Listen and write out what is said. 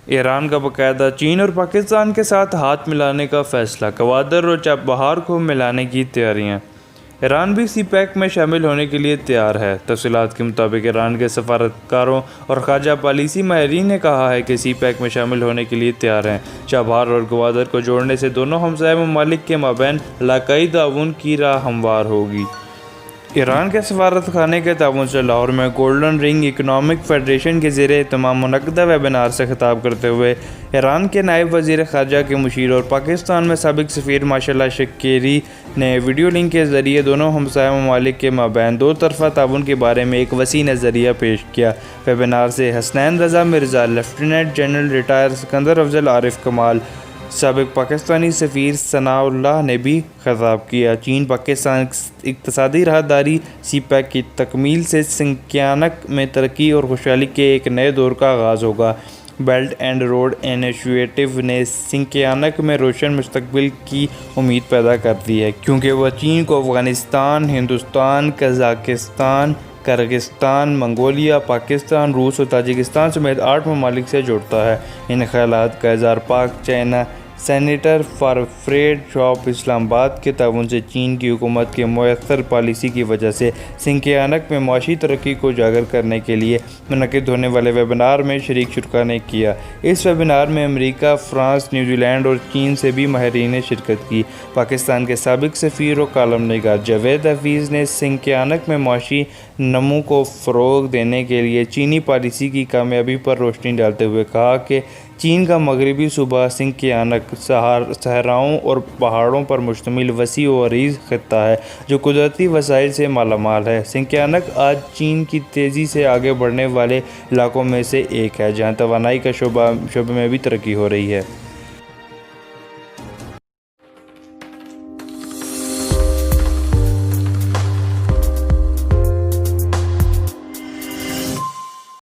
ایران کا باقاعدہ چین اور پاکستان کے ساتھ ہاتھ ملانے کا فیصلہ، گوادر اور چابہار کو ملانے کی تیاریاں۔ ایران بھی سی پیک میں شامل ہونے کے لیے تیار ہے۔ تفصیلات کے مطابق ایران کے سفارتکاروں اور خارجہ پالیسی ماہرین نے کہا ہے کہ سی پیک میں شامل ہونے کے لیے تیار ہیں۔ چابہار اور گوادر کو جوڑنے سے دونوں ہمسایہ ممالک کے مابین علاقائی تعاون کی راہ ہموار ہوگی۔ ایران کے سفارت خانے کے تعاون سے لاہور میں گولڈن رنگ اکنامک فیڈریشن کے زیر اہتمام منعقدہ ویبینار سے خطاب کرتے ہوئے ایران کے نائب وزیر خارجہ کے مشیر اور پاکستان میں سابق سفیر ماشاءاللہ شکیری نے ویڈیو لنک کے ذریعے دونوں ہمسایہ ممالک کے مابین دو طرفہ تعاون کے بارے میں ایک وسیع نظریہ پیش کیا۔ ویبینار سے Hasnain Raza Mirza, lieutenant general retired Sikandar Afzal, Arif Kamal, سابق پاکستانی سفیر ثناء اللہ نے بھی خطاب کیا۔ چین پاکستان اقتصادی راہداری سی پیک کی تکمیل سے سنکیانگ میں ترقی اور خوشحالی کے ایک نئے دور کا آغاز ہوگا۔ بیلٹ اینڈ روڈ انیشیٹو نے سنکیانگ میں روشن مستقبل کی امید پیدا کر دی ہے، کیونکہ وہ چین کو افغانستان، ہندوستان، قزاقستان، کرغزستان، منگولیا، پاکستان، روس اور تاجکستان سمیت 8 ممالک سے جوڑتا ہے۔ ان خیالات کا اظہار Pak China centre for trade shop Islamabad کے تعاون سے چین کی حکومت کے مؤثر پالیسی کی وجہ سے سنکیانگ میں معاشی ترقی کو اجاگر کرنے کے لیے منعقد ہونے والے ویبینار میں شریک شرکاء نے کیا۔ اس ویبینار میں امریکہ، فرانس، نیوزی لینڈ اور چین سے بھی ماہرین نے شرکت کی۔ پاکستان کے سابق سفیر و کالم نگار جاوید حفیظ نے سنکیانگ میں معاشی نمو کو فروغ دینے کے لیے چینی پالیسی کی کامیابی پر روشنی ڈالتے ہوئے کہا کہ چین کا مغربی صوبہ سنکیانگ صحراؤں اور پہاڑوں پر مشتمل وسیع و عریض خطہ ہے جو قدرتی وسائل سے مالا مال ہے۔ سنکیانگ آج چین کی تیزی سے آگے بڑھنے والے علاقوں میں سے ایک ہے، جہاں توانائی کے شعبے میں بھی ترقی ہو رہی ہے۔